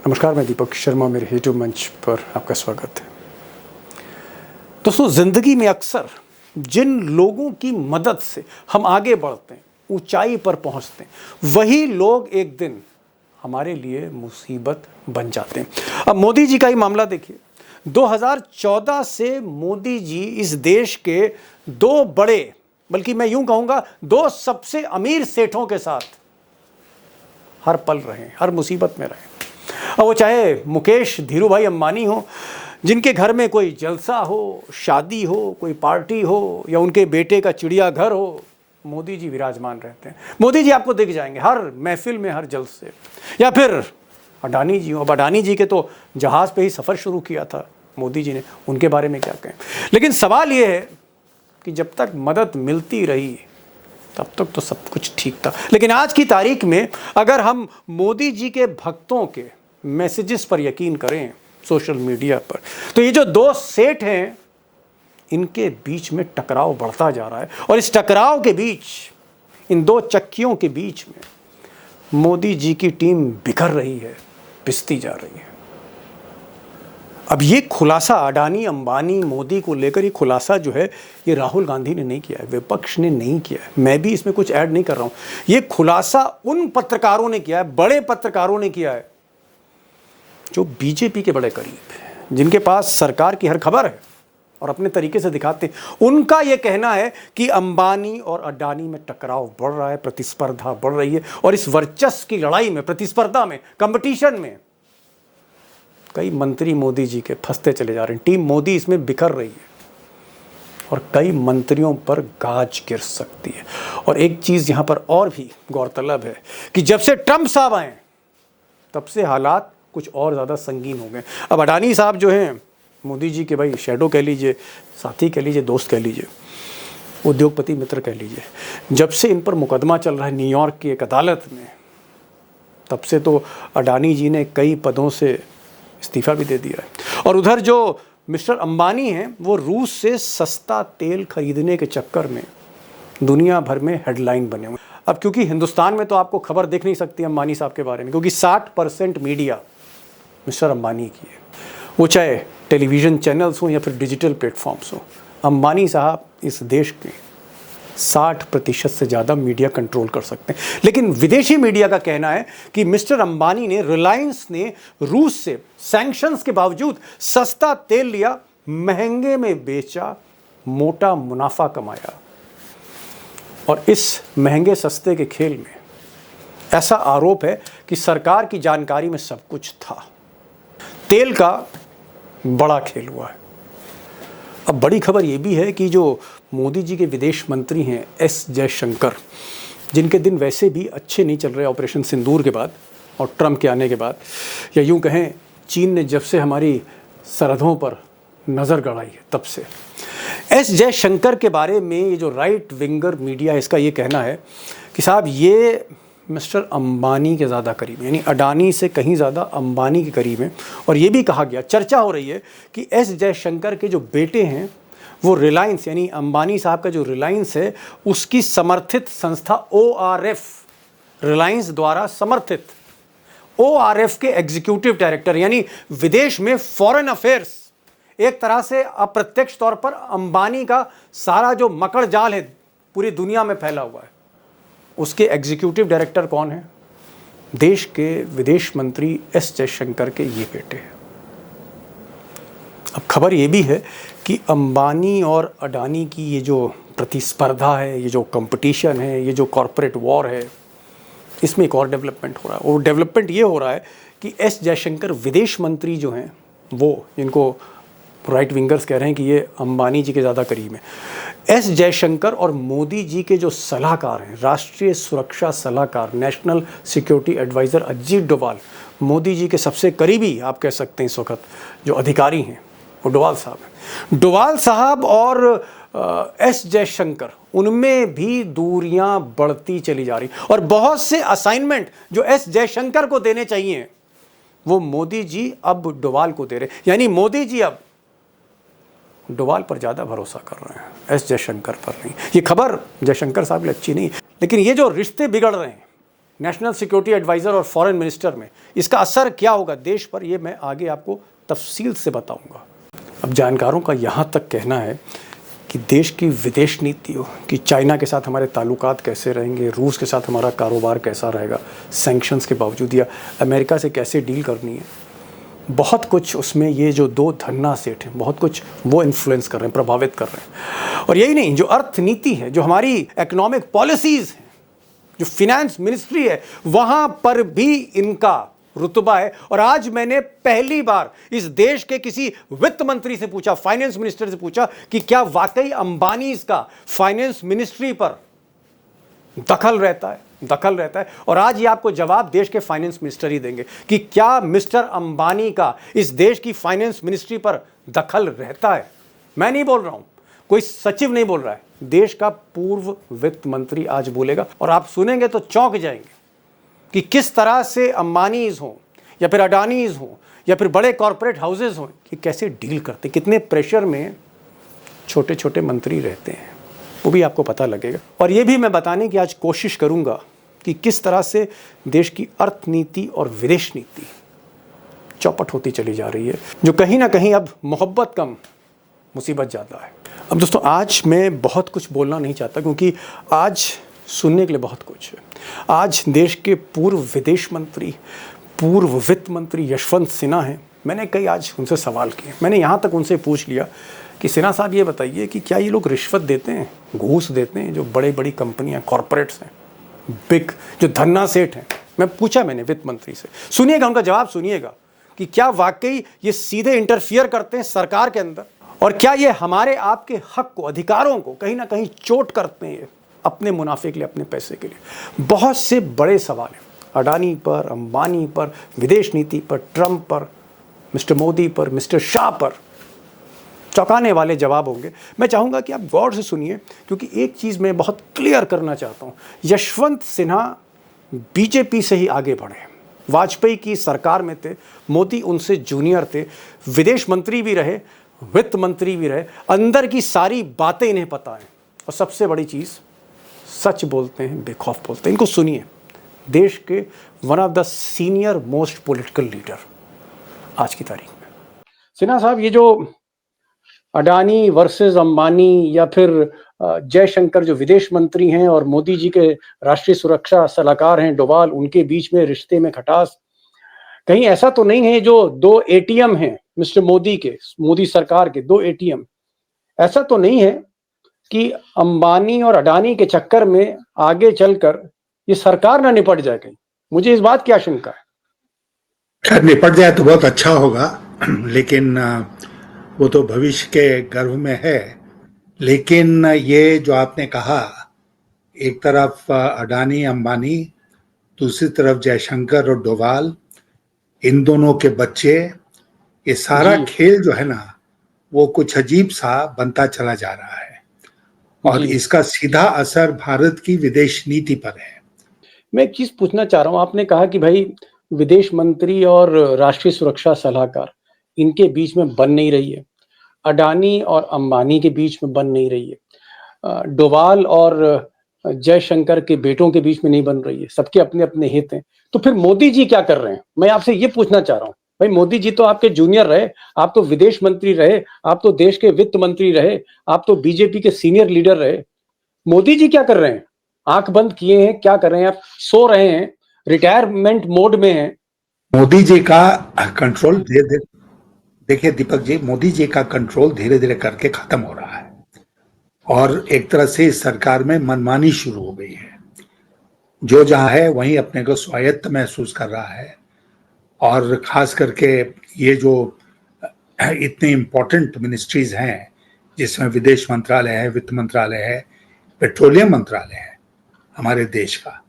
नमस्कार, मैं दीपक शर्मा, मेरे यूट्यूब मंच पर आपका स्वागत है। दोस्तों, ज़िंदगी में अक्सर जिन लोगों की मदद से हम आगे बढ़ते हैं, ऊंचाई पर पहुंचते हैं, वही लोग एक दिन हमारे लिए मुसीबत बन जाते हैं। अब मोदी जी का ही मामला देखिए। 2014 से मोदी जी इस देश के दो बड़े, बल्कि मैं यूं कहूंगा दो सबसे अमीर सेठों के साथ हर पल रहे, हर मुसीबत में रहे। अब वो चाहे मुकेश धीरूभाई अंबानी हो, जिनके घर में कोई जलसा हो, शादी हो, कोई पार्टी हो, या उनके बेटे का चिड़ियाघर हो, मोदी जी विराजमान रहते हैं। मोदी जी आपको दिख जाएंगे हर महफिल में, हर जलसे। या फिर अडानी जी हो। अब अडानी जी के तो जहाज़ पे ही सफ़र शुरू किया था मोदी जी ने, उनके बारे में क्या कहें। लेकिन सवाल ये है कि जब तक मदद मिलती रही तब तक तो सब कुछ ठीक था। लेकिन आज की तारीख में अगर हम मोदी जी के भक्तों के मैसेजेस पर यकीन करें सोशल मीडिया पर, तो ये जो दो सेठ हैं, इनके बीच में टकराव बढ़ता जा रहा है। और इस टकराव के बीच, इन दो चक्कियों के बीच में मोदी जी की टीम बिखर रही है, पिसती जा रही है। अब ये खुलासा अडानी अंबानी मोदी को लेकर, ये खुलासा जो है, ये राहुल गांधी ने नहीं किया है, विपक्ष ने नहीं किया है, मैं भी इसमें कुछ ऐड नहीं कर रहा हूं। ये खुलासा उन पत्रकारों ने किया है, बड़े पत्रकारों ने किया है, जो बीजेपी के बड़े करीब हैं, जिनके पास सरकार की हर खबर है और अपने तरीके से दिखाते हैं। उनका यह कहना है कि अंबानी और अडानी में टकराव बढ़ रहा है, प्रतिस्पर्धा बढ़ रही है, और इस वर्चस्व की लड़ाई में, प्रतिस्पर्धा में, कंपटीशन में कई मंत्री मोदी जी के फंसते चले जा रहे हैं। टीम मोदी इसमें बिखर रही है और कई मंत्रियों पर गाज गिर सकती है। और एक चीज़ यहाँ पर और भी गौरतलब है कि जब से ट्रंप साहब आए तब से हालात कुछ और ज़्यादा संगीन हो गए। अब अडानी साहब जो हैं, मोदी जी के भाई शैडो कह लीजिए, साथी कह लीजिए, दोस्त कह लीजिए, उद्योगपति मित्र कह लीजिए, जब से इन पर मुकदमा चल रहा है न्यूयॉर्क की एक अदालत में, तब से तो अडानी जी ने कई पदों से इस्तीफा भी दे दिया है। और उधर जो मिस्टर अंबानी हैं, वो रूस से सस्ता तेल खरीदने के चक्कर में दुनिया भर में हेडलाइन बने हुए। अब क्योंकि हिंदुस्तान में तो आपको खबर दिख नहीं सकती अंबानी साहब के बारे में, क्योंकि 60% मीडिया मिस्टर अंबानी की है, वो चाहे टेलीविज़न चैनल्स हों या फिर डिजिटल प्लेटफॉर्म्स हों। अंबानी साहब इस देश के 60% से ज़्यादा मीडिया कंट्रोल कर सकते हैं। लेकिन विदेशी मीडिया का कहना है कि मिस्टर अंबानी ने, रिलायंस ने रूस से सैंक्शंस के बावजूद सस्ता तेल लिया, महंगे में बेचा, मोटा मुनाफा कमाया। और इस महंगे सस्ते के खेल में ऐसा आरोप है कि सरकार की जानकारी में सब कुछ था। तेल का बड़ा खेल हुआ है। अब बड़ी खबर यह भी है कि जो मोदी जी के विदेश मंत्री हैं एस जयशंकर, जिनके दिन वैसे भी अच्छे नहीं चल रहे ऑपरेशन सिंदूर के बाद और ट्रंप के आने के बाद, या यूं कहें चीन ने जब से हमारी सरहदों पर नज़र गड़ाई है तब से, एस जयशंकर के बारे में ये जो राइट विंगर मीडिया, इसका ये कहना है कि साहब ये मिस्टर अंबानी के ज़्यादा करीब, यानी अडानी से कहीं ज़्यादा अंबानी के करीब हैं। और ये भी कहा गया, चर्चा हो रही है कि एस जयशंकर के जो बेटे हैं वो रिलायंस, यानी अंबानी साहब का जो रिलायंस है, उसकी समर्थित संस्था ORF, रिलायंस द्वारा समर्थित ORF के एग्जीक्यूटिव डायरेक्टर, यानी विदेश में फॉरेन अफेयर्स, एक तरह से अप्रत्यक्ष तौर पर अंबानी का सारा जो मकड़ जाल है पूरी दुनिया में फैला हुआ है, उसके एग्जीक्यूटिव डायरेक्टर कौन है? देश के विदेश मंत्री एस जयशंकर के ये बेटे हैं। अब खबर ये भी है कि अंबानी और अडानी की ये जो प्रतिस्पर्धा है, ये जो कंपटीशन है, ये जो कॉरपोरेट वॉर है, इसमें एक और डेवलपमेंट हो रहा है। वो डेवलपमेंट ये हो रहा है कि एस जयशंकर विदेश मंत्री जो हैं, वो, जिनको राइट विंगर्स कह रहे हैं कि ये अंबानी जी के ज़्यादा करीब हैं, एस जयशंकर और मोदी जी के जो सलाहकार हैं, राष्ट्रीय सुरक्षा सलाहकार, national security adviser Ajit Doval, Modi ji के सबसे करीबी आप कह सकते हैं इस वक्त जो अधिकारी हैं, वो डोभाल साहब हैं। डोभाल साहब और एस जयशंकर, उनमें भी दूरियां बढ़ती चली जा रही, और बहुत से असाइनमेंट जो एस जयशंकर को देने चाहिए वो मोदी जी अब डोभाल को दे रहे। यानी मोदी जी अब डोभाल पर ज़्यादा भरोसा कर रहे हैं, एस जयशंकर पर नहीं। ये खबर जयशंकर साहब के लिए अच्छी नहीं, लेकिन ये जो रिश्ते बिगड़ रहे हैं, नेशनल सिक्योरिटी एडवाइज़र और फॉरेन मिनिस्टर में, इसका असर क्या होगा देश पर, ये मैं आगे आपको तफसील से बताऊंगा। अब जानकारों का यहाँ तक कहना है कि देश की विदेश नीतियों कि चाइना के साथ हमारे ताल्लुकात कैसे रहेंगे, रूस के साथ हमारा कारोबार कैसा रहेगा सैंक्शंस के बावजूद, या अमेरिका से कैसे डील करनी है, बहुत कुछ उसमें ये जो दो धन्ना सेठ हैं बहुत कुछ वो इन्फ्लुएंस कर रहे हैं, प्रभावित कर रहे हैं। और यही नहीं, जो अर्थनीति है, जो हमारी इकोनॉमिक पॉलिसीज़ हैं, जो फिनेंस मिनिस्ट्री है, वहाँ पर भी इनका रुतबा है। और आज मैंने पहली बार इस देश के किसी वित्त मंत्री से पूछा, फाइनेंस मिनिस्टर से पूछा कि क्या वाकई अंबानी इसका फाइनेंस मिनिस्ट्री पर दखल रहता है। और आज ये आपको जवाब देश के फाइनेंस मिनिस्टर ही देंगे कि क्या मिस्टर अंबानी का इस देश की फाइनेंस मिनिस्ट्री पर दखल रहता है। मैं नहीं बोल रहा हूं, कोई सचिव नहीं बोल रहा है, देश का पूर्व वित्त मंत्री आज बोलेगा। और आप सुनेंगे तो चौंक जाएंगे कि किस तरह से अंबानीज हों या फिर अडानीज हों या फिर बड़े कॉरपोरेट हाउसेज हों कि कैसे डील करते, कितने प्रेशर में छोटे छोटे मंत्री रहते हैं, वो भी आपको पता लगेगा। और ये भी मैं बताने की आज कोशिश करूंगा कि किस तरह से देश की अर्थनीति और विदेश नीति चौपट होती चली जा रही है, जो कहीं ना कहीं अब मोहब्बत कम मुसीबत ज़्यादा है। अब दोस्तों, आज मैं बहुत कुछ बोलना नहीं चाहता क्योंकि आज सुनने के लिए बहुत कुछ है। आज देश के पूर्व विदेश मंत्री, पूर्व वित्त मंत्री यशवंत सिन्हा हैं। मैंने कई आज उनसे सवाल किए, मैंने यहाँ तक उनसे पूछ लिया कि सिन्हा साहब ये बताइए कि क्या ये लोग रिश्वत देते हैं, घूस देते हैं, जो बड़ी बड़ी कंपनियां, कॉरपोरेट्स हैं, बिग जो धन्ना सेठ हैं। मैंने वित्त मंत्री से, सुनिएगा उनका जवाब सुनिएगा कि क्या वाकई ये सीधे इंटरफियर करते हैं सरकार के अंदर, और क्या ये हमारे आपके हक को, अधिकारों को कहीं ना कहीं चोट करते हैं अपने मुनाफे के लिए, अपने पैसे के लिए। बहुत से बड़े सवाल हैं अडानी पर, अंबानी पर, विदेश नीति पर, ट्रंप पर, मिस्टर मोदी पर, मिस्टर शाह पर। चौंकाने वाले जवाब होंगे। मैं चाहूँगा कि आप गौर से सुनिए क्योंकि एक चीज़ मैं बहुत क्लियर करना चाहता हूँ। यशवंत सिन्हा बीजेपी से ही आगे बढ़े, वाजपेयी की सरकार में थे, मोदी उनसे जूनियर थे, विदेश मंत्री भी रहे, वित्त मंत्री भी रहे, अंदर की सारी बातें इन्हें पता है। और सबसे बड़ी चीज़, सच बोलते हैं, बेखौफ बोलते हैं। इनको सुनिए, देश के one of the senior most political leader आज की तारीख में। सिन्हा साहब, ये जो अडानी वर्सेस अंबानी या फिर जयशंकर जो विदेश मंत्री हैं और मोदी जी के राष्ट्रीय सुरक्षा सलाहकार हैं डोवाल, उनके बीच में रिश्ते में खटास, कहीं ऐसा तो नहीं है जो दो एटीएम हैं मिस्टर मोदी के, मोदी सरकार के दो एटीएम, ऐसा तो नहीं है कि अंबानी और अडानी के चक्कर में आगे चलकर ये सरकार ना निपट जाए कहीं? मुझे इस बात की आशंका है। खैर, निपट जाए तो बहुत अच्छा होगा, लेकिन वो तो भविष्य के गर्भ में है। लेकिन ये जो आपने कहा, एक तरफ अडानी अंबानी, दूसरी तरफ जयशंकर और डोवाल, इन दोनों के बच्चे, ये सारा खेल जो है ना वो कुछ अजीब सा बनता चला जा रहा है और इसका सीधा असर भारत की विदेश नीति पर है। मैं एक चीज पूछना चाह रहा हूं, आपने कहा कि भाई विदेश मंत्री और राष्ट्रीय सुरक्षा सलाहकार इनके बीच में बन नहीं रही है, अडानी और अंबानी के बीच में बन नहीं रही है, डोवाल और जयशंकर के बेटों के बीच में नहीं बन रही है, सबके अपने अपने हित हैं, तो फिर मोदी जी क्या कर रहे हैं? मैं आपसे ये पूछना चाह रहा हूं। भाई मोदी जी तो आपके जूनियर रहे, आप तो विदेश मंत्री रहे, आप तो देश के वित्त मंत्री रहे, आप तो बीजेपी के सीनियर लीडर रहे, मोदी जी क्या कर रहे हैं? आंख बंद किए हैं, क्या कर रहे हैं? आप सो रहे हैं, रिटायरमेंट मोड में हैं। मोदी जी का कंट्रोल देखिए दीपक जी, मोदी जी का कंट्रोल धीरे धीरे करके खत्म हो रहा है और एक तरह से इस सरकार में मनमानी शुरू हो गई है। जो जहां है वहीं अपने को स्वायत्त महसूस कर रहा है और खास करके ये जो इतने इम्पोर्टेंट मिनिस्ट्रीज हैं जिसमें विदेश मंत्रालय है, वित्त मंत्रालय है, पेट्रोलियम मंत्रालय है हमारे देश का,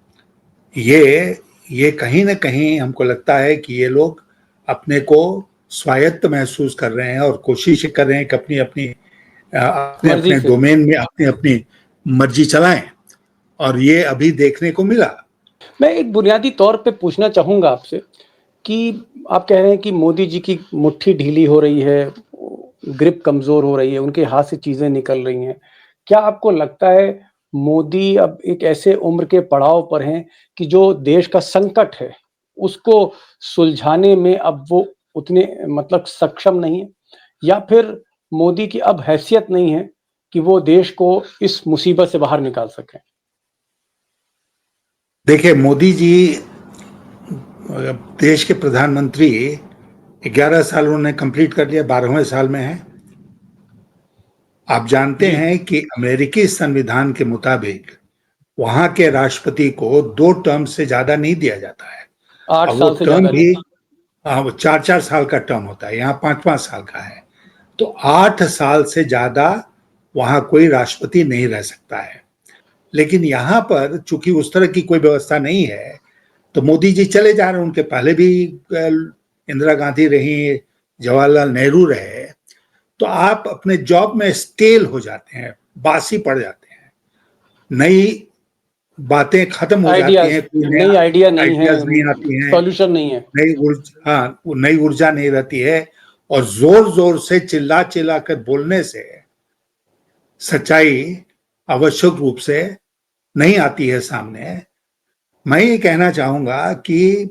ये कहीं ना कहीं हमको लगता है कि ये लोग अपने को स्वायत्त महसूस कर रहे हैं और कोशिश कर रहे हैं कि अपने अपने डोमेन में अपनी अपनी मर्जी चलाएं, और ये अभी देखने को मिला। मैं एक बुनियादी तौर पे पूछना चाहूंगा आपसे कि आप कह रहे हैं कि मोदी जी की मुट्ठी ढीली हो रही है, ग्रिप कमजोर हो रही है, उनके हाथ से चीजें निकल रही हैं। क्या आपको लगता है मोदी अब एक ऐसे उम्र के पड़ाव पर हैं कि जो देश का संकट है, उसको सुलझाने में अब वो उतने मतलब सक्षम नहीं है, या फिर मोदी की अब हैसियत नहीं है कि वो देश को इस मुसीबत से बाहर निकाल सकें? देखिए, मोदी जी देश के प्रधानमंत्री 11 साल उन्होंने कंप्लीट कर लिया, 12वें साल में है। आप जानते जी। हैं कि अमेरिकी संविधान के मुताबिक वहां के राष्ट्रपति को 2 टर्म से ज्यादा नहीं दिया जाता है। 8 और वो साल से टर्म ज़्यादा नहीं। भी 4-4 साल का टर्म होता है, यहाँ 5-5 साल का है। तो 8 साल से ज्यादा वहां कोई राष्ट्रपति नहीं रह सकता है। लेकिन यहाँ पर चूंकि उस तरह की कोई व्यवस्था नहीं है, तो मोदी जी चले जा रहे हैं। उनके पहले भी इंदिरा गांधी रही, जवाहरलाल नेहरू रहे। तो आप अपने जॉब में स्टेल हो जाते हैं, बासी पड़ जाते हैं, नई बातें खत्म हो जाती आइडियाज़ हैं, कोई नया नई आइडिया नहीं है, आइडियाज नहीं आती हैं, सॉल्यूशन नहीं है। नई ऊर्जा, हाँ, नई ऊर्जा नहीं रहती है। और जोर जोर से चिल्ला चिल्ला कर बोलने से सच्चाई आवश्यक रूप से नहीं आती है सामने। मैं ये कहना चाहूंगा कि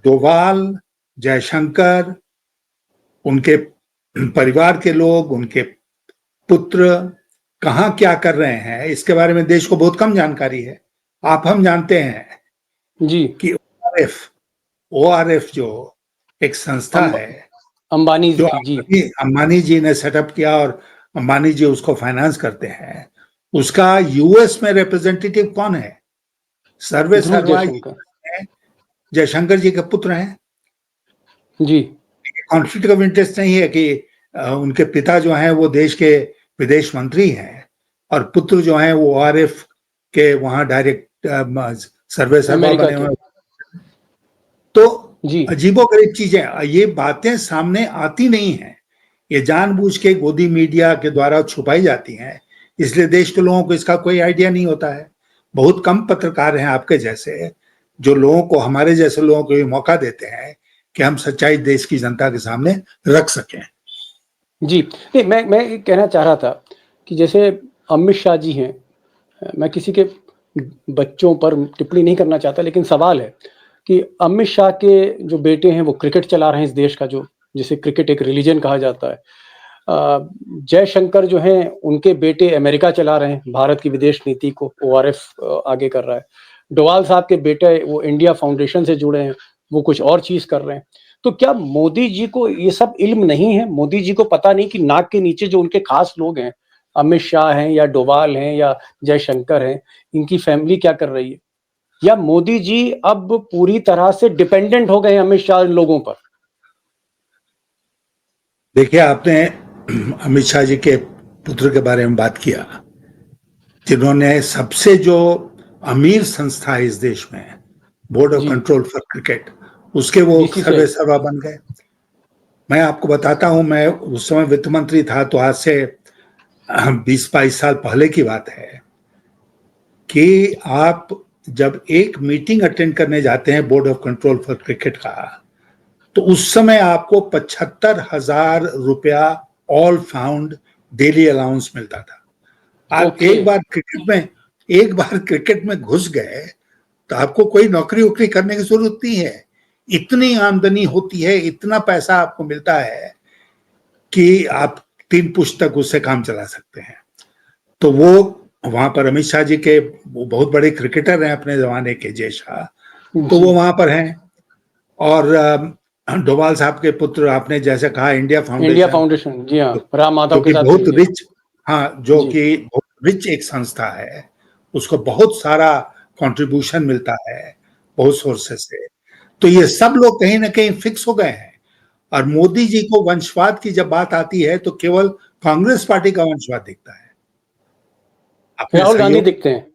डोभाल, जयशंकर, उनके परिवार के लोग, उनके पुत्र कहाँ क्या कर रहे हैं, इसके बारे में देश को बहुत कम जानकारी है। आप हम जानते हैं जी। कि ओआरएफ जो एक संस्था अंब है, अंबानीज़ जो की, जी। अंबानी जी ने सेटअप किया और अंबानी जी उसको फाइनेंस करते हैं, उसका यूएस में रिप्रेजेंटेटिव कौन है? सर्वे ध्रुव सर्मा जी जयशंकर। हैं, जयशंकर जी के पुत्र हैं। जी। कॉन्फ्लिक्ट ऑफ इंटरेस्ट नहीं है कि उनके पिता जो हैं वो देश के विदेश मंत्री हैं और पुत्र जो हैं वो ओआरएफ के वहां डायरेक्ट सर्वे सर्वा अमेरिका बने के। हुए। तो जी। अजीबोगरीब चीजें, ये बातें सामने आती नहीं हैं, ये जानबूझ के गोदी मीडिया के द्वारा छुपाई जाती हैं, इसलिए देश के लोगों को इसका कोई आइडिया नहीं होता है। बहुत कम पत्रकार हैं आपके जैसे जो लोगों को, हमारे जैसे लोगों को ये मौका देते हैं कि हम सच्चाई देश की जनता के सामने रख सकें। जी। नहीं, मैं ये कहना चाह रहा था कि जैसे अमित शाह जी हैं, मैं किसी के बच्चों पर टिप्पणी नहीं करना चाहता, लेकिन सवाल है कि अमित शाह के जो बेटे हैं वो क्रिकेट चला रहे हैं इस देश का, जो जिसे क्रिकेट एक रिलीजन कहा जाता है। जयशंकर जो हैं उनके बेटे अमेरिका चला रहे हैं, भारत की विदेश नीति को ओआरएफ आगे कर रहा है। डोवाल साहब के बेटे वो इंडिया फाउंडेशन से जुड़े हैं, वो कुछ और चीज़ कर रहे हैं। तो क्या मोदी जी को ये सब इल्म नहीं है? मोदी जी को पता नहीं कि नाक के नीचे जो उनके खास लोग हैं, अमित शाह हैं या डोवाल हैं या जयशंकर हैं, इनकी फैमिली क्या कर रही है? या मोदी जी अब पूरी तरह से डिपेंडेंट हो गए हैं अमित शाह लोगों पर? देखिए, आपने अमित शाह जी के पुत्र के बारे में बात किया, जिन्होंने सबसे जो अमीर संस्था है इस देश में, बोर्ड ऑफ जी। कंट्रोल फॉर क्रिकेट, उसके वो बीसीसीआई। सर्वे सर्वा बन गए। मैं आपको बताता हूं, मैं उस समय वित्त मंत्री था, तो आज से 20-22 साल पहले की बात है कि आप जब एक मीटिंग अटेंड करने जाते हैं board of control for cricket का, तो उस समय आपको 75,000 रुपया ऑल फाउंड डेली अलाउंस मिलता था। आप ओके। एक बार क्रिकेट में घुस गए तो आपको कोई नौकरी वोकरी करने की जरूरत नहीं है। इतनी आमदनी होती है, इतना पैसा आपको मिलता है कि आप 3 पुश्त तक उससे काम चला सकते हैं। तो वो वहां पर अमित शाह जी के, वो बहुत बड़े क्रिकेटर हैं अपने जमाने के, जय शाह, तो जी। वो वहां पर हैं। और डोभाल साहब के पुत्र, आपने जैसे कहा, इंडिया इंडिया फाउंडेशन, फाउंडेशन, जी हाँ, जो, राम माधव जो के कि साथ बहुत मिलके। रिच, हाँ, जो जी। कि बहुत रिच एक संस्था है, उसको बहुत सारा कंट्रीब्यूशन मिलता है बहुत सोर्सेस से। तो ये सब लोग कहीं ना कहीं फिक्स हो गए हैं। और मोदी जी को वंशवाद की जब बात आती है तो केवल कांग्रेस पार्टी का वंशवाद दिखता है। अपने राहुल गांधी सहयोग, दिखते हैं।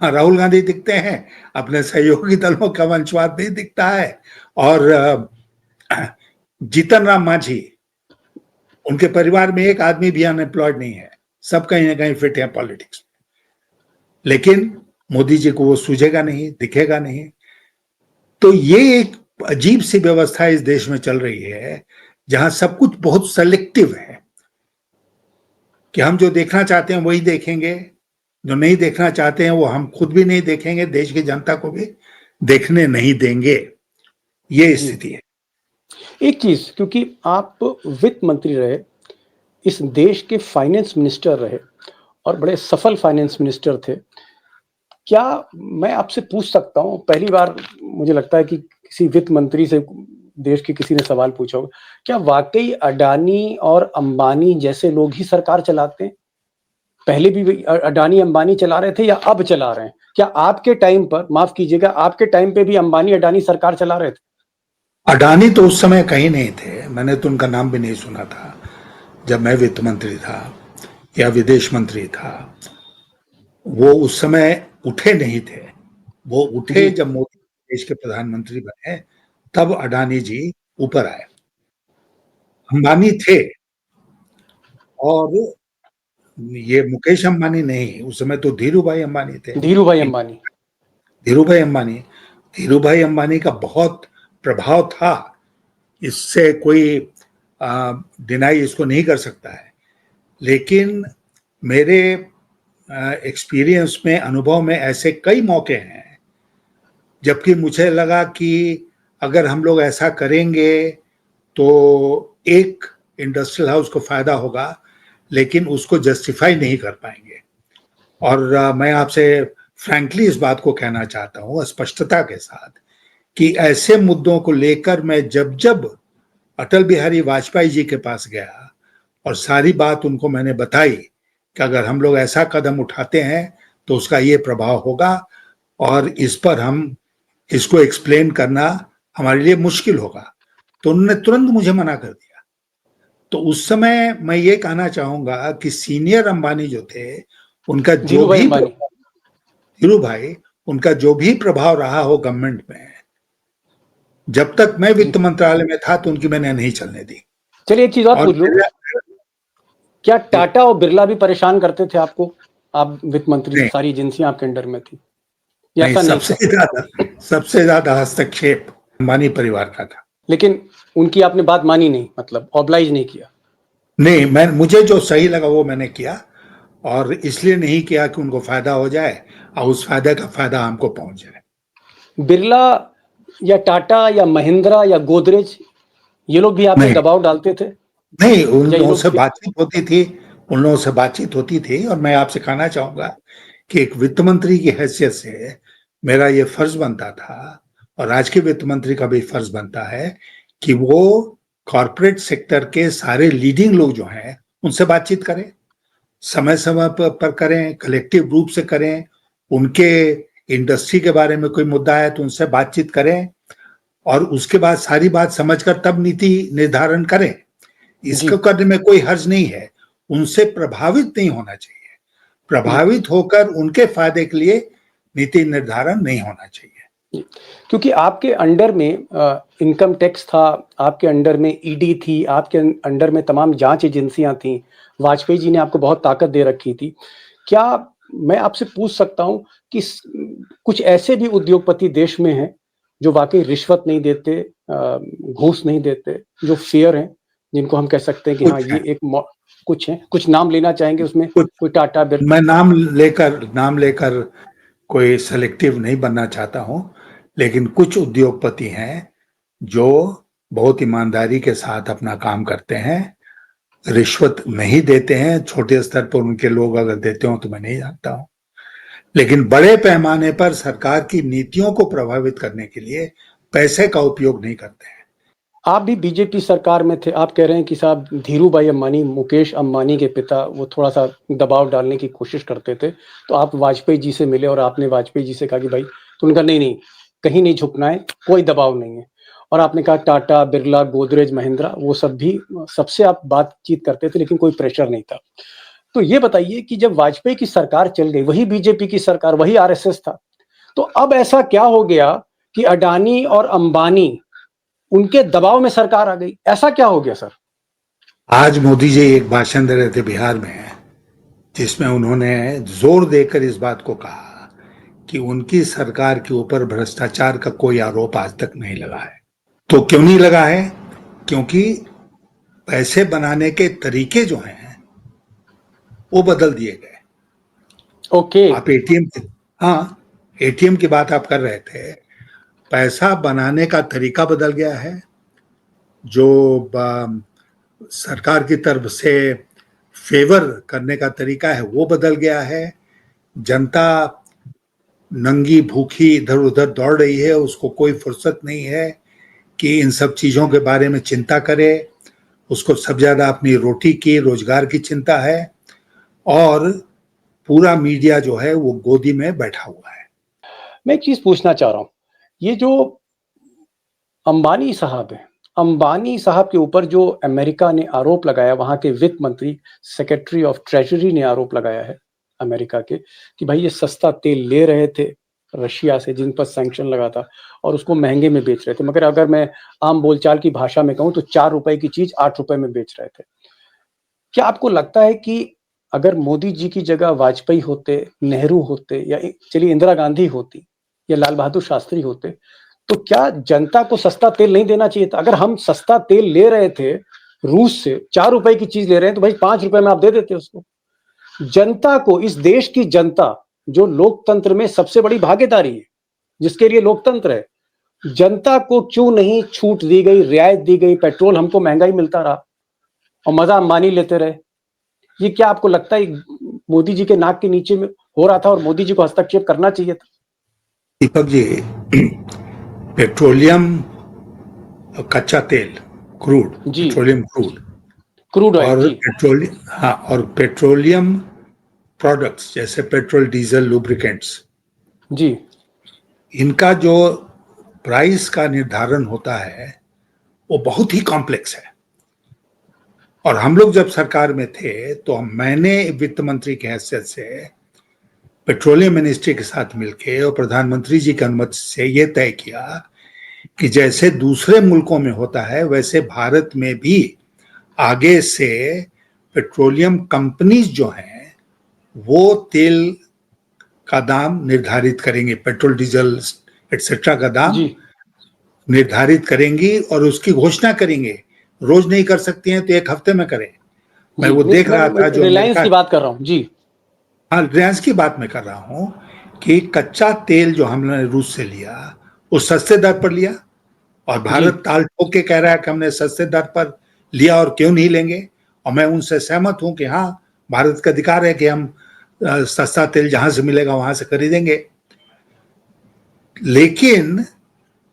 हाँ, राहुल गांधी दिखते हैं, अपने सहयोगी दलों का वंशवाद भी दिखता है। और जीतन राम मांझी, उनके परिवार में एक आदमी भी अनएम्प्लॉयड नहीं है, सब कहीं ना कहीं फिट है पॉलिटिक्स में। लेकिन मोदी जी को वो सूझेगा नहीं, दिखेगा नहीं। तो ये एक अजीब सी व्यवस्था इस देश में चल रही है, जहां सब कुछ बहुत सेलेक्टिव है कि हम जो देखना चाहते हैं वही देखेंगे, जो नहीं देखना चाहते हैं वो हम खुद भी नहीं देखेंगे, देश की जनता को भी देखने नहीं देंगे। ये जी। स्थिति है। एक चीज, क्योंकि आप वित्त मंत्री रहे, इस देश के फाइनेंस मिनिस्टर रहे और बड़े सफल फाइनेंस मिनिस्टर थे, क्या मैं आपसे पूछ सकता हूँ, पहली बार मुझे लगता है कि किसी वित्त मंत्री से देश के किसी ने सवाल पूछा होगा, क्या वाकई अडानी और अंबानी जैसे लोग ही सरकार चलाते हैं? पहले भी अडानी अंबानी चला रहे थे या अब चला रहे हैं? क्या आपके टाइम पर, माफ कीजिएगा, आपके टाइम पे भी अंबानी अडानी सरकार चला रहे थे? अडानी तो उस समय कहीं नहीं थे, मैंने तो उनका नाम भी नहीं सुना था जब मैं वित्त मंत्री था या विदेश मंत्री था। वो उस समय उठे नहीं थे, वो उठे जी। जब मोदी देश के प्रधानमंत्री बने, तब अडानी जी ऊपर आए। अंबानी थे, और ये मुकेश अंबानी नहीं, उस समय तो धीरू भाई अंबानी थे। धीरू भाई अंबानी। धीरू भाई अंबानी, धीरू भाई अंबानी का बहुत प्रभाव था, इससे कोई डिनाई इसको नहीं कर सकता है। लेकिन मेरे एक्सपीरियंस में, अनुभव में ऐसे कई मौके हैं जबकि मुझे लगा कि अगर हम लोग ऐसा करेंगे तो एक इंडस्ट्रियल हाउस को फायदा होगा, लेकिन उसको जस्टिफाई नहीं कर पाएंगे। और मैं आपसे फ्रैंकली इस बात को कहना चाहता हूँ स्पष्टता के साथ कि ऐसे मुद्दों को लेकर मैं जब जब अटल बिहारी वाजपेयी जी के पास गया और सारी बात उनको मैंने बताई कि अगर हम लोग ऐसा कदम उठाते हैं तो उसका ये प्रभाव होगा, और इस पर हम इसको एक्सप्लेन करना हमारे लिए मुश्किल होगा, तो उन्होंने तुरंत मुझे मना कर दिया। तो उस समय मैं ये कहना चाहूंगा कि सीनियर अंबानी जो थे, उनका जो धीरू भाई भी अंबानी। धीरू भाई, उनका जो भी प्रभाव रहा हो गवर्नमेंट में, जब तक मैं जी। वित्त मंत्रालय में था तो उनकी मैंने नहीं चलने दी। चलिए एक चीज और और पूछ लूं, क्या टाटा और बिरला भी परेशान करते थे आपको? आप वित्त मंत्री थे, नहीं, सारी एजेंसियां आपके अंडर में थी, या नहीं, ऐसा नहीं था? सबसे ज्यादा हस्तक्षेप अंबानी परिवार का था। लेकिन उनकी आपने बात मानी नहीं, मतलब ऑब्लाइज नहीं किया? नहीं, मैं मुझे जो सही लगा वो मैंने किया, और इसलिए नहीं किया कि उनको फायदा हो जाए और उस फायदे का फायदा हमको पहुंच जाए। बिरला या टाटा या महिंद्रा या गोदरेज, ये लोग भी आप पे नहीं, दबाव डालते थे? नहीं, उन या ये लोगों लोग से बातचीत होती थी, उन लोगों से बातचीत होती थी, और मैं आपसे कहना चाहूंगा कि एक वित्त मंत्री की हैसियत से मेरा ये फर्ज बनता था, और आज के वित्त मंत्री का भी फर्ज बनता है कि वो कॉरपोरेट सेक्टर के सारे लीडिंग लोग जो हैं उनसे बातचीत करें, समय समय पर करें, कलेक्टिव रूप से करें, उनके इंडस्ट्री के बारे में कोई मुद्दा है तो उनसे बातचीत करें, और उसके बाद सारी बात समझकर तब नीति निर्धारण करें। जी। इसको करने में कोई हर्ज नहीं है। उनसे प्रभावित नहीं होना चाहिए, जी। प्रभावित होकर उनके फायदे के लिए नीति निर्धारण नहीं होना चाहिए। जी। क्योंकि आपके अंडर में इनकम टैक्स था, आपके अंडर में ईडी थी, आपके अंडर में तमाम जांच एजेंसियां थी, वाजपेयी जी ने आपको बहुत ताकत दे रखी थी। क्या मैं आपसे पूछ सकता हूं कि कुछ ऐसे भी उद्योगपति देश में हैं जो वाकई रिश्वत नहीं देते, घूस नहीं देते, जो फेयर हैं, जिनको हम कह सकते हैं कि हाँ कुछ ये है, एक कुछ हैं, कुछ नाम लेना चाहेंगे उसमें? कुछ, कोई टाटा मैं नाम लेकर कोई सेलेक्टिव नहीं बनना चाहता हूं, लेकिन कुछ उद्योगपति हैं जो बहुत ईमानदारी के साथ अपना काम करते हैं, रिश्वत नहीं देते हैं। छोटे स्तर पर उनके लोग अगर देते हो तो मैं नहीं जानता हूं, लेकिन बड़े पैमाने पर सरकार की नीतियों को प्रभावित करने के लिए पैसे का उपयोग नहीं करते हैं। आप भी बीजेपी सरकार में थे, आप कह रहे हैं कि साहब धीरू भाई अंबानी, मुकेश अंबानी के पिता, वो थोड़ा सा दबाव डालने की कोशिश करते थे, तो आप वाजपेयी जी से मिले और आपने वाजपेयी जी से कहा कि भाई, तो उनका नहीं नहीं, कहीं नहीं झुकना है, कोई दबाव नहीं है। और आपने कहा टाटा बिरला गोदरेज महिंद्रा, वो सब भी, सबसे आप बातचीत करते थे लेकिन कोई प्रेशर नहीं था। तो ये बताइए कि जब वाजपेयी की सरकार चल गई, वही बीजेपी की सरकार, वही आरएसएस था, तो अब ऐसा क्या हो गया कि अडानी और अंबानी, उनके दबाव में सरकार आ गई? ऐसा क्या हो गया सर? आज मोदी जी एक भाषण दे रहे थे बिहार में, जिसमें उन्होंने जोर देकर इस बात को कहा कि उनकी सरकार के ऊपर भ्रष्टाचार का कोई आरोप आज तक नहीं लगा है। तो क्यों नहीं लगा है? क्योंकि पैसे बनाने के तरीके जो हैं वो बदल दिए गए। ओके। आप एटीएम, हाँ, एटीएम की बात आप कर रहे थे। पैसा बनाने का तरीका बदल गया है। जो सरकार की तरफ से फेवर करने का तरीका है वो बदल गया है। जनता नंगी भूखी इधर उधर दौड़ रही है, उसको कोई फुर्सत नहीं है कि इन सब चीजों के बारे में चिंता करे। उसको सब ज्यादा अपनी रोटी की, रोजगार की चिंता है। और पूरा मीडिया जो है वो गोदी में बैठा हुआ है। मैं एक चीज पूछना चाह रहा हूं, ये जो अंबानी साहब है, अंबानी साहब के ऊपर जो अमेरिका ने आरोप लगाया, वहां के वित्त मंत्री, सेक्रेटरी ऑफ ट्रेजरी ने आरोप लगाया है अमेरिका के, कि भाई ये सस्ता तेल ले रहे थे रशिया से, जिन पर सैंक्शन लगा था, और उसको महंगे में बेच रहे थे। मगर अगर मैं आम बोलचाल की भाषा में कहूं तो 4 रुपए की चीज 8 रुपए में बेच रहे थे। क्या आपको लगता है कि अगर मोदी जी की जगह वाजपेयी होते, नेहरू होते, या चलिए इंदिरा गांधी होती, या लाल बहादुर शास्त्री होते, तो क्या जनता को सस्ता तेल नहीं देना चाहिए था? अगर हम सस्ता तेल ले रहे थे रूस से, 4 रुपए की चीज ले रहे हैं, तो भाई 5 रुपए में आप दे देते उसको। जनता को, इस देश की जनता जो लोकतंत्र में सबसे बड़ी भागीदारी है, जिसके लिए लोकतंत्र है, जनता को क्यों नहीं छूट दी गई, रियायत दी गई? पेट्रोल हमको महंगा ही मिलता रहा और मजा अंबानी लेते रहे। ये क्या आपको लगता है मोदी जी के नाक के नीचे में हो रहा था और मोदी जी को हस्तक्षेप करना चाहिए था? दीपक जी, पेट्रोलियम, कच्चा तेल, क्रूड, जी, पेट्रोलियम क्रूड, क्रूड ऑयल और जी। पेट्रोलियम, हाँ, और पेट्रोलियम प्रोडक्ट्स जैसे पेट्रोल, डीजल, लुब्रिकेंट्स, जी इनका जो प्राइस का निर्धारण होता है वो बहुत ही कॉम्प्लेक्स है। और हम लोग जब सरकार में थे तो मैंने वित्त मंत्री की हैसियत से पेट्रोलियम मिनिस्ट्री के साथ मिलकर और प्रधानमंत्री जी की अनुमति से यह तय किया कि जैसे दूसरे मुल्कों में होता है वैसे भारत में भी आगे से पेट्रोलियम कंपनीज जो हैं वो तेल का दाम निर्धारित करेंगे, पेट्रोल, डीजल एक्सेट्रा का दाम जी निर्धारित करेंगी और उसकी घोषणा करेंगे। रोज नहीं कर सकती हैं तो एक हफ्ते में करें। मैं जी, वो देख रहा था जो रिलायंस अमेरिका, की बात कर रहा हूँ जी। हाँ, रिलायंस की बात मैं कर रहा हूं कि कच्चा तेल जो हमने रूस से लिया वो सस्ते दर पर लिया, और जी भारत ताल ठोक के कह रहा है कि हमने सस्ते दर पर लिया और क्यों नहीं लेंगे। और मैं उनसे सहमत हूं कि हाँ, भारत का अधिकार है कि हम सस्ता तेल जहां से मिलेगा वहां से खरीदेंगे। लेकिन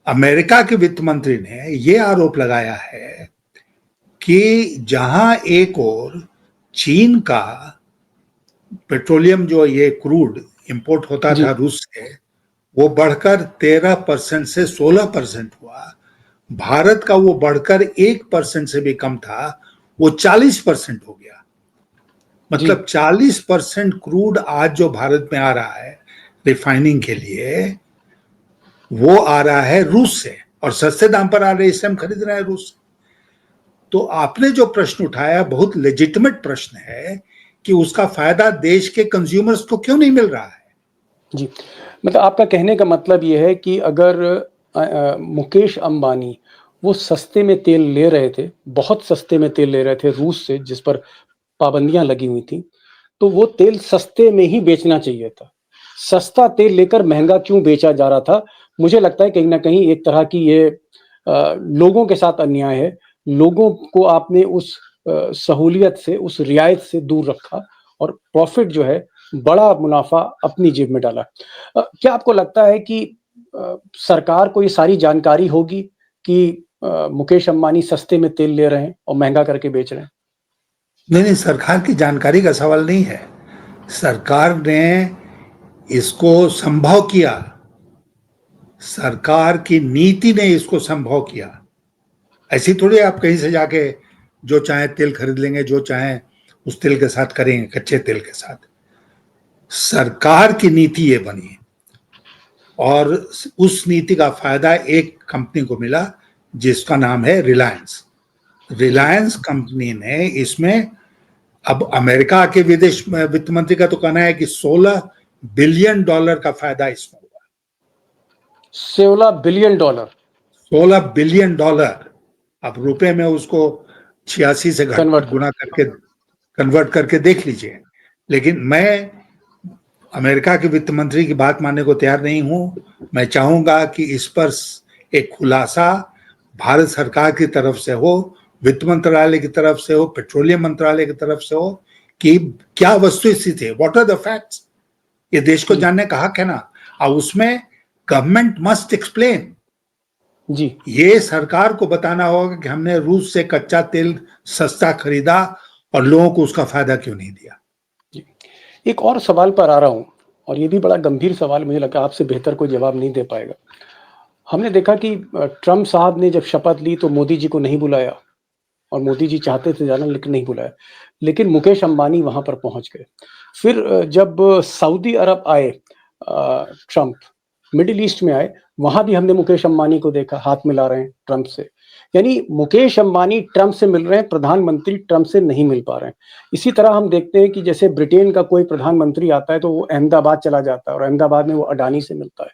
अमेरिका के वित्त मंत्री ने यह आरोप लगाया है कि जहां एक ओर चीन का पेट्रोलियम, जो ये क्रूड इंपोर्ट होता जी था रूस से, वो बढ़कर 13% से 16% हुआ। भारत का वो बढ़कर 1% से भी कम था, वो 40% हो गया। जी मतलब 40% क्रूड आज जो भारत में आ रहा है रिफाइनिंग के लिए, वो आ रहा है रूस से, और सस्ते दाम पर आ रहे हैं, इससे हम खरीद रहे हैं रूस से। तो आपने जो प्रश्न उठाया बहुत लेजिटिमेट प्रश्न है कि उसका फायदा देश के कंज्यूमर्स को क्यों नहीं मिल रहा है। जी। मतलब आपका कहने का मतलब ये है कि अगर मुकेश अंबानी वो सस्ते में तेल ले रहे थे, बहुत सस्ते में तेल ले रहे थे रूस से, जिस पर पाबंदियां लगी हुई थी, तो वो तेल सस्ते में ही बेचना चाहिए था। सस्ता तेल लेकर महंगा क्यों बेचा जा रहा था? मुझे लगता है कहीं ना कहीं एक तरह की ये लोगों के साथ अन्याय है। लोगों को आपने उस सहूलियत से, उस रियायत से दूर रखा और प्रॉफिट जो है, बड़ा मुनाफा अपनी जेब में डाला। क्या आपको लगता है कि सरकार को ये सारी जानकारी होगी कि मुकेश अंबानी सस्ते में तेल ले रहे हैं और महंगा करके बेच रहे हैं? नहीं नहीं, सरकार की जानकारी का सवाल नहीं है। सरकार ने इसको संभव किया, सरकार की नीति ने इसको संभव किया। ऐसी थोड़ी आप कहीं से जाके जो चाहे तेल खरीद लेंगे, जो चाहे उस तेल के साथ करेंगे, कच्चे तेल के साथ। सरकार की नीति ये बनी और उस नीति का फायदा एक कंपनी को मिला जिसका नाम है रिलायंस। जी रिलायंस कंपनी ने इसमें, अब अमेरिका के विदेश वित्त मंत्री का तो कहना है कि $16 बिलियन का फायदा इसमें हुआ। $16 बिलियन। $16 बिलियन। अब रुपए में उसको 86 से घट कन्वर्ट कर। गुना करके कन्वर्ट करके देख लीजिए। लेकिन मैं अमेरिका के वित्त मंत्री की बात मानने को तैयार नहीं हूं। मैं चाहूंगा कि इस पर एक खुलासा भारत सरकार की तरफ से हो, वित्त मंत्रालय की तरफ से हो, पेट्रोलियम मंत्रालय की तरफ से हो कि क्या वस्तुस्थिति है, व्हाट आर द फैक्ट्स। ये देश को जानने का हक है ना। और उसमें गवर्नमेंट मस्ट एक्सप्लेन। जी ये सरकार को बताना होगा कि हमने रूस से कच्चा तेल सस्ता खरीदा और लोगों को उसका फायदा क्यों नहीं दिया। जी। एक और सवाल पर आ रहा हूँ, और ये भी बड़ा गंभीर सवाल, मुझे लगा आपसे बेहतर कोई जवाब नहीं दे पाएगा। हमने देखा कि ट्रम्प साहब ने जब शपथ ली तो मोदी जी को नहीं बुलाया, और मोदी जी चाहते थे जाना लेकिन नहीं बुलाया, लेकिन मुकेश अंबानी वहां पर पहुंच गए। फिर जब सऊदी अरब आए ट्रम्प, मिडिल ईस्ट में आए, वहां भी हमने मुकेश अंबानी को देखा हाथ मिला रहे हैं ट्रम्प से। यानी मुकेश अंबानी ट्रम्प से मिल रहे हैं, प्रधानमंत्री ट्रम्प से नहीं मिल पा रहे हैं। इसी तरह हम देखते हैं कि जैसे ब्रिटेन का कोई प्रधानमंत्री आता है तो वो अहमदाबाद चला जाता है, और अहमदाबाद में वो अडानी से मिलता है।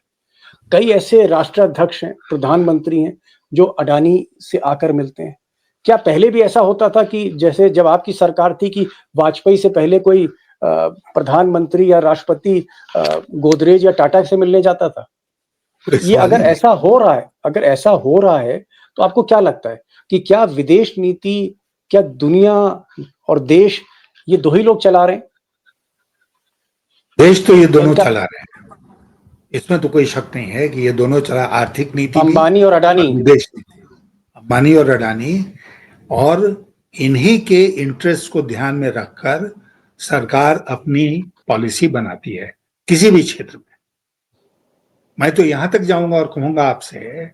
कई ऐसे राष्ट्राध्यक्ष हैं, प्रधानमंत्री हैं, जो अडानी से आकर मिलते हैं। क्या पहले भी ऐसा होता था कि जैसे जब आपकी सरकार थी कि वाजपेयी से पहले कोई प्रधानमंत्री या राष्ट्रपति गोदरेज या टाटा से मिलने जाता था? ये सवाल अगर ही नहीं। ऐसा हो रहा है, अगर ऐसा हो रहा है, तो आपको क्या लगता है कि क्या विदेश नीति, क्या दुनिया और देश, ये दो ही लोग चला रहे हैं? देश तो ये या दोनों क्या चला रहे हैं, इसमें तो कोई शक नहीं है कि ये दोनों चला, आर्थिक नीति भी अंबानी और अडानी? और विदेश नीति। अंबानी और अडानी, और इन्हीं के इंटरेस्ट को ध्यान में रखकर सरकार अपनी पॉलिसी बनाती है किसी भी क्षेत्र में। मैं तो यहां तक जाऊंगा और कहूंगा आपसे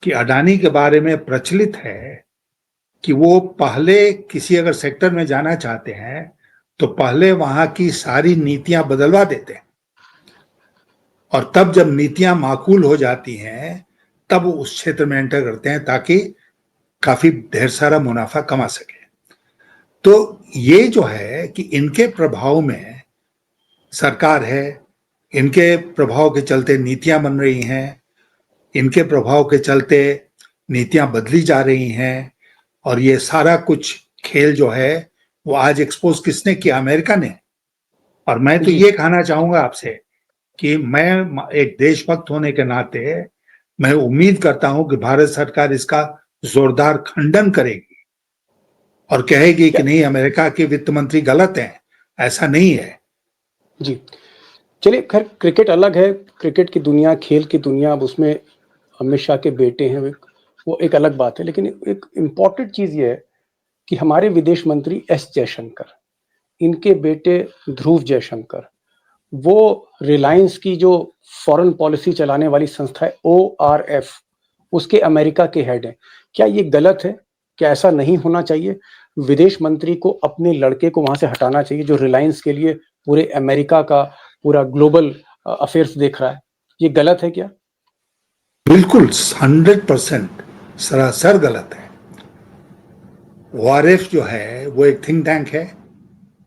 कि अडानी के बारे में प्रचलित है कि वो पहले किसी अगर सेक्टर में जाना चाहते हैं तो पहले वहां की सारी नीतियां बदलवा देते हैं, और तब जब नीतियां माकूल हो जाती हैं तब वो उस क्षेत्र में एंटर करते हैं ताकि काफी ढेर सारा मुनाफा कमा सके। तो ये जो है कि इनके प्रभाव में सरकार है, इनके प्रभाव के चलते नीतियां बन रही हैं, इनके प्रभाव के चलते नीतियां बदली जा रही हैं, और ये सारा कुछ खेल जो है वो आज एक्सपोज किसने किया? अमेरिका ने। और मैं तो जी। ये कहना चाहूंगा आपसे कि मैं एक देशभक्त होने के नाते मैं उम्मीद करता हूं कि भारत सरकार इसका जोरदार खंडन करेगी और कहेगी कि क्या? नहीं, अमेरिका के वित्त मंत्री गलत हैं, ऐसा नहीं है। जी। चलिए, खैर क्रिकेट अलग है, क्रिकेट की दुनिया, खेल की दुनिया, अब उसमें अमित शाह के बेटे हैं, वो एक अलग बात है। लेकिन एक इम्पॉर्टेंट चीज़ ये है कि हमारे विदेश मंत्री एस जयशंकर, इनके बेटे ध्रुव जयशंकर, वो रिलायंस की जो फॉरेन पॉलिसी चलाने वाली संस्था है ORF, उसके अमेरिका के हेड हैं। क्या ये गलत है? क्या ऐसा नहीं होना चाहिए? विदेश मंत्री को अपने लड़के को वहां से हटाना चाहिए, जो रिलायंस के लिए पूरे अमेरिका का पूरा ग्लोबल अफेयर्स देख रहा है। ये गलत है क्या? बिल्कुल 100% सरासर गलत है। ORF जो है वो एक थिंक टैंक है,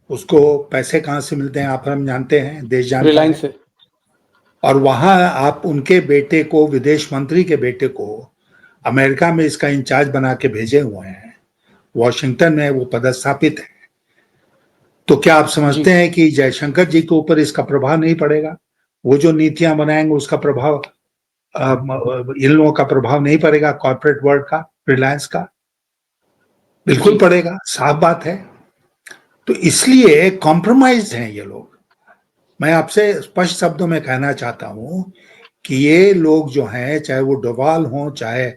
उसको पैसे कहां से मिलते हैं आप हम जानते हैं, देश जानता रिलायंस है। से। और वहां आप उनके बेटे को, विदेश मंत्री के बेटे को अमेरिका में इसका इंचार्ज बना के भेजे हुए हैं, वॉशिंगटन में वो पदस्थापित है। तो क्या आप जी समझते हैं कि जयशंकर जी के ऊपर इसका प्रभाव नहीं पड़ेगा? वो जो नीतियां बनाएंगे उसका प्रभाव इन लोगों का प्रभाव नहीं पड़ेगा, कॉर्पोरेट वर्ल्ड का, रिलायंस का? बिल्कुल जी। पड़ेगा, साफ बात है। तो इसलिए कॉम्प्रोमाइज हैं ये लोग। मैं आपसे स्पष्ट शब्दों में कहना चाहता हूं कि ये लोग जो हैं, चाहे वो डोवाल हों चाहे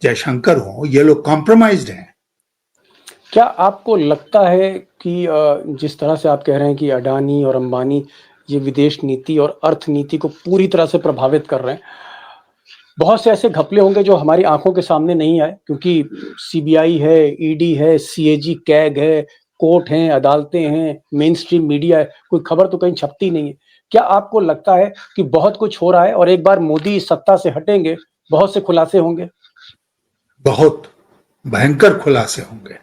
जयशंकर हों, ये लोग कॉम्प्रोमाइज्ड हैं। क्या आपको लगता है कि जिस तरह से आप कह रहे हैं कि अडानी और अंबानी ये विदेश नीति और अर्थनीति को पूरी तरह से प्रभावित कर रहे हैं, बहुत से ऐसे घपले होंगे जो हमारी आंखों के सामने नहीं आए, क्योंकि सीबीआई है, ईडी है, सीएजी, कैग है, कोर्ट हैं, अदालतें हैं, मेन स्ट्रीम मीडिया है, कोई खबर तो कहीं छपती नहीं है। क्या आपको लगता है कि बहुत कुछ हो रहा है और एक बार मोदी सत्ता से हटेंगे, बहुत से खुलासे होंगे? बहुत भयंकर खुलासे होंगे।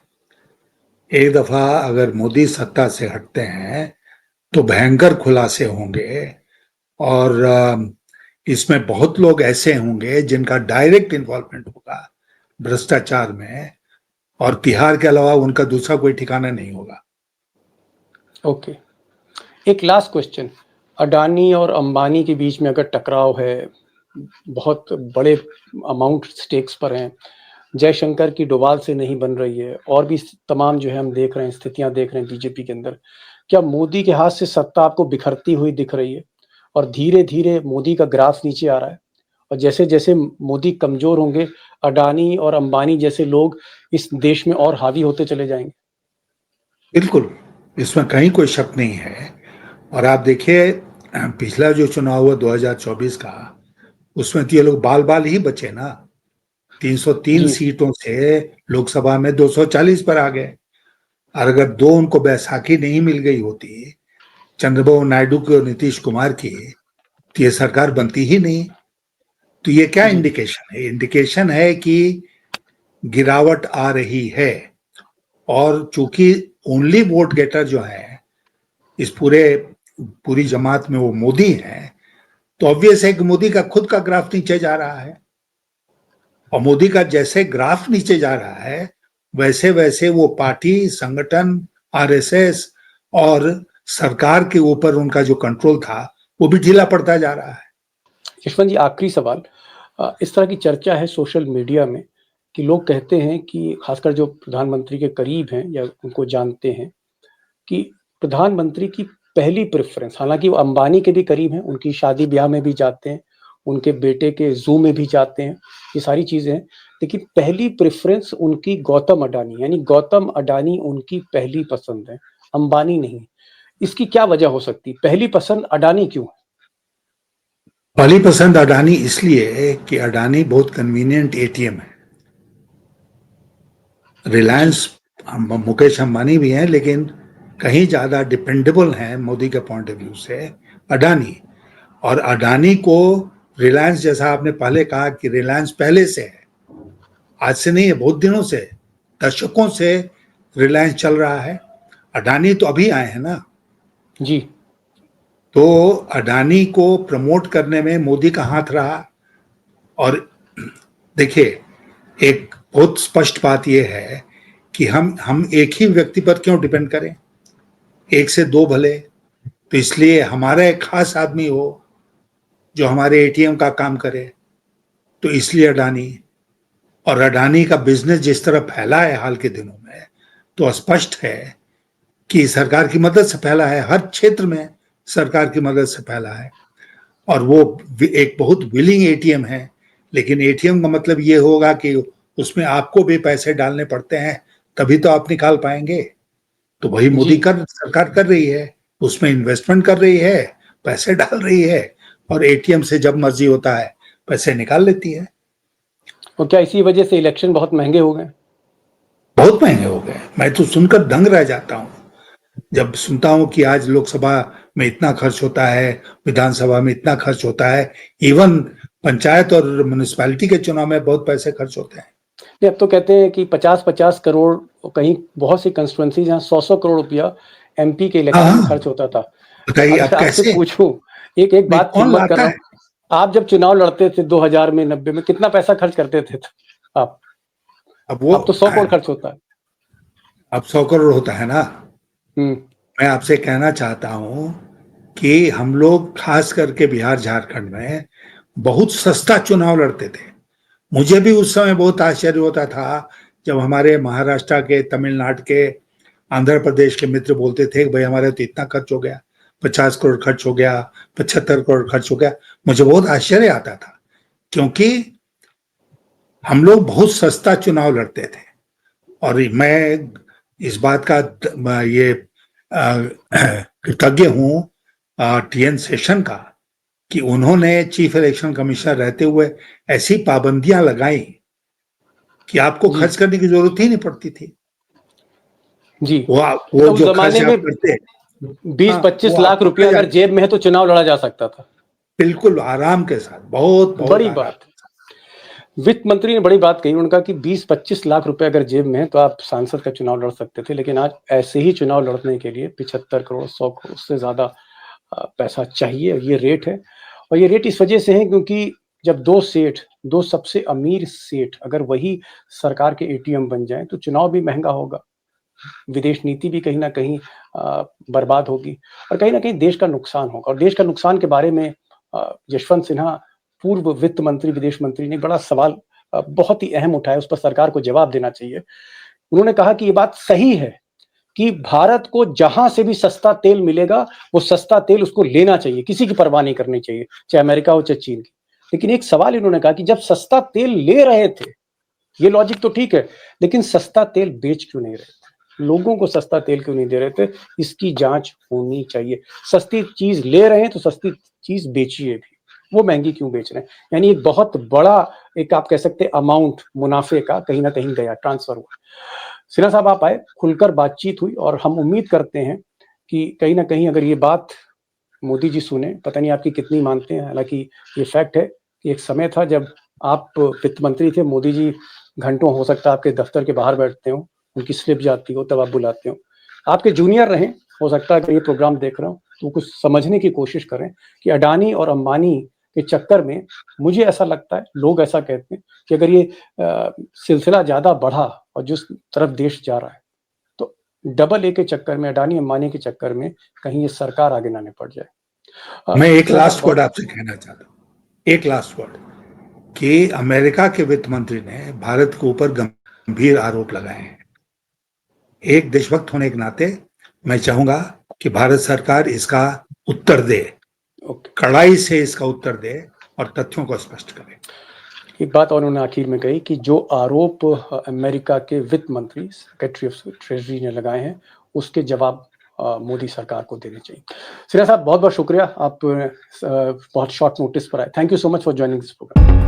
एक दफा अगर मोदी सत्ता से हटते हैं तो भयंकर खुलासे होंगे, और इसमें बहुत लोग ऐसे होंगे जिनका डायरेक्ट इन्वॉल्वमेंट होगा भ्रष्टाचार में, और तिहाड़ के अलावा उनका दूसरा कोई ठिकाना नहीं होगा। ओके। एक लास्ट क्वेश्चन, अडानी और अंबानी के बीच में अगर टकराव है, बहुत बड़े अमाउंट स्टेक्स पर हैं, जयशंकर की डोभाल से नहीं बन रही है, और भी तमाम जो है हम देख रहे हैं, स्थितियां देख रहे हैं बीजेपी के अंदर, क्या मोदी के हाथ से सत्ता आपको बिखरती हुई दिख रही है? और धीरे धीरे मोदी का ग्राफ नीचे आ रहा है, और जैसे जैसे मोदी कमजोर होंगे, अडानी और अंबानी जैसे लोग इस देश में और हावी होते चले जाएंगे। बिल्कुल, इसमें कहीं कोई शक नहीं है। और आप देखिए, पिछला जो चुनाव हुआ 2024 का, उसमें तो ये लोग बाल बाल ही बचे ना। 303 जी सीटों से लोकसभा में 240 पर आ गए। और अगर दो उनको बैसाखी नहीं मिल गई होती, चंद्रबाबू नायडू की और नीतीश कुमार की, तो ये सरकार बनती ही नहीं। तो ये क्या जी इंडिकेशन है? इंडिकेशन है कि गिरावट आ रही है। और चूंकि ओनली वोट गेटर जो है इस पूरी जमात में वो मोदी है, तो ऑब्वियस है कि मोदी का खुद का ग्राफ नीचे जा रहा है। और मोदी का जैसे ग्राफ नीचे जा रहा है, वैसे वैसे वो पार्टी, संगठन, आरएसएस और सरकार के ऊपर उनका जो कंट्रोल था वो भी ढीला पड़ता जा रहा है। यशवंत जी, आखिरी सवाल। इस तरह की चर्चा है सोशल मीडिया में कि लोग कहते हैं कि खासकर जो प्रधानमंत्री के करीब हैं या उनको जानते हैं, कि प्रधानमंत्री की पहली प्रेफ़रेंस, हालाँकि वो अंबानी के भी करीब हैं, उनकी शादी-ब्याह में भी जाते हैं, उनके बेटे के ज़ू में भी जाते हैं, ये सारी चीज़ें हैं। लेकिन पहली प्रेफ़रेंस उनकी गौतम अडानी, यानी गौतम अडानी उनकी पहली पसंद है, अंबानी नहीं। इसकी क्या वजह हो सकती है? पहली पसंद अडानी क्यों? पहली पसंद अडानी इसलिए कि अडानी बहुत कन्वीनियंट एटीएम है। जी, रिलायंस, मुकेश अंबानी भी हैं, लेकिन कहीं ज्यादा डिपेंडेबल हैं मोदी के पॉइंट ऑफ व्यू से अडानी। और अडानी को रिलायंस, जैसा आपने पहले कहा कि रिलायंस पहले से है, आज से नहीं है, बहुत दिनों से, दशकों से रिलायंस चल रहा है। अडानी तो अभी आए हैं ना। जी, तो अडानी को प्रमोट करने में मोदी का हाथ रहा। और देखिए, एक बहुत स्पष्ट बात यह है कि हम एक ही व्यक्ति पर क्यों डिपेंड करें, एक से दो भले। तो इसलिए हमारा एक खास आदमी हो जो हमारे एटीएम का काम करे, तो इसलिए अडानी। और अडानी का बिजनेस जिस तरह फैला है हाल के दिनों में, तो स्पष्ट है कि सरकार की मदद से फैला है, हर क्षेत्र में सरकार की मदद से फैला है। और वो एक बहुत विलिंग एटीएम है। लेकिन एटीएम का मतलब ये होगा कि उसमें आपको भी पैसे डालने पड़ते हैं, तभी तो आप निकाल पाएंगे। तो वही जी। मोदी सरकार कर रही है, उसमें इन्वेस्टमेंट कर रही है, पैसे डाल रही है, और एटीएम से जब मर्जी होता है पैसे निकाल लेती है। और क्या इसी वजह से इलेक्शन बहुत महँगे हो गए? बहुत महंगे हो गए। मैं तो सुनकर दंग रह जाता हूँ जब सुनता हूँ कि आज लोकसभा में इतना खर्च होता है, विधानसभा में इतना खर्च होता है, इवन पंचायत और म्युनिसिपैलिटी के चुनाव में बहुत पैसे खर्च होते हैं। नहीं, अब तो कहते हैं कि 50-50 करोड़, कहीं बहुत सी कंस्टिट्यूएंसी जहाँ 100-100 करोड़ रुपया एमपी के हाँ इलेक्शन में हाँ, खर्च होता था। बताइए अगर अब आपसे कैसे? पूछूं, एक एक नहीं, बात कौन हिम्मत कर लाता रहा है? हूँ, आप जब चुनाव लड़ते थे 2000 में, 90 में, कितना पैसा खर्च करते थे आप? अब वो अब तो 100 करोड़ खर्च होता है। अब 100 करोड़ होता है ना। हम्म। मैं आपसे कहना चाहता हूँ कि हम लोग खास करके बिहार झारखंड में बहुत सस्ता चुनाव लड़ते थे। मुझे भी उस समय बहुत आश्चर्य होता था जब हमारे महाराष्ट्र के, तमिलनाडु के, आंध्र प्रदेश के मित्र बोलते थे कि भाई हमारे तो इतना खर्च हो गया, 50 करोड़ खर्च हो गया, 75 करोड़ खर्च हो गया। मुझे बहुत आश्चर्य आता था, क्योंकि हम लोग बहुत सस्ता चुनाव लड़ते थे। और मैं इस बात का ये कृतज्ञ हूँ टीएन सेशन का, कि उन्होंने चीफ इलेक्शन कमिश्नर रहते हुए ऐसी पाबंदियां लगाई कि आपको जी खर्च करने की जरूरत ही नहीं पड़ती थी। जी। वो तो उस जो खर्च जमाने में आप करते, हाँ, वो 20-25 लाख आपको रुपया मिल अगर जाता, जेब में है तो चुनाव लड़ा जा सकता था। बिल्कुल आराम के साथ, बहुत बहुत बड़ी आराम। बात। वित्त मंत्री ने बड़ी बात कही, उन्होंने कहा कि 20-25 लाख रुपए अगर जेब में है तो आप सांसद का चुनाव लड़ सकते थे, लेकिन आज ऐसे ही चुनाव लड़ने के लिए 75 करोड़, 100 करोड़ से ज्यादा पैसा चाहिए। ये रेट है, और ये रेट इस वजह से है क्योंकि जब दो सेठ, दो सबसे अमीर सेठ अगर वही सरकार के एटीएम बन जाएं तो चुनाव भी महंगा होगा। विदेश नीति भी कहीं ना कहीं बर्बाद होगी और कहीं ना कहीं देश का नुकसान होगा। और देश का नुकसान के बारे में यशवंत सिन्हा, पूर्व वित्त मंत्री, विदेश मंत्री ने बड़ा सवाल बहुत ही अहम उठाया, उस पर सरकार को जवाब देना चाहिए। उन्होंने कहा कि ये बात सही है कि भारत को जहां से भी सस्ता तेल मिलेगा वो सस्ता तेल उसको लेना चाहिए, किसी की परवाह नहीं करनी चाहिए, चाहे अमेरिका हो चाहे चीन की। लेकिन एक सवाल इन्होंने कहा कि जब सस्ता तेल ले रहे थे, ये लॉजिक तो ठीक है, लेकिन सस्ता तेल बेच क्यों नहीं रहे थे? लोगों को सस्ता तेल क्यों नहीं दे रहे थे? इसकी जांच होनी चाहिए। सस्ती चीज ले रहे हैं तो सस्ती चीज बेचिए भी, वो महंगी क्यों बेच रहे हैं? यानी एक बहुत बड़ा, एक आप कह सकते हैं अमाउंट मुनाफे का कहीं ना कहीं गया, ट्रांसफर हुआ। सिन्हा साहब आप आए, खुलकर बातचीत हुई और हम उम्मीद करते हैं कि कहीं ना कहीं अगर ये बात मोदी जी सुने, पता नहीं आपकी कितनी मानते हैं, हालांकि ये फैक्ट है कि एक समय था जब आप वित्त मंत्री थे, मोदी जी घंटों हो सकता है आपके दफ्तर के बाहर बैठते हो, उनकी स्लिप जाती हो तब आप बुलाते हो। आपके जूनियर रहे, हो सकता है अगर ये प्रोग्राम देख रहा हूँ तो कुछ समझने की कोशिश करें कि अडानी और अंबानी के चक्कर में, मुझे ऐसा लगता है, लोग ऐसा कहते हैं कि अगर ये सिलसिला ज्यादा बढ़ा और जिस तरफ देश जा रहा है तो डबल ए के चक्कर में, अडानी अंबानी के चक्कर में कहीं ये सरकार आगे ना निपट जाए। मैं एक लास्ट वर्ड आपसे कहना चाहता हूँ, एक लास्ट वर्ड, कि अमेरिका के वित्त मंत्री ने भारत के ऊपर गंभीर आरोप लगाए हैं। एक देशभक्त होने के नाते मैं चाहूंगा कि भारत सरकार इसका उत्तर दे, कड़ाई से इसका उत्तर दे और तथ्यों को स्पष्ट करे। एक बात और उन्होंने आखिर में कही कि जो आरोप अमेरिका के वित्त मंत्री, सेक्रेटरी ऑफ ट्रेजरी ने लगाए हैं, उसके जवाब मोदी सरकार को देने चाहिए। सिन्हा साहब बहुत बहुत शुक्रिया, आप बहुत शॉर्ट नोटिस पर आए। Thank you so much for joining this programme.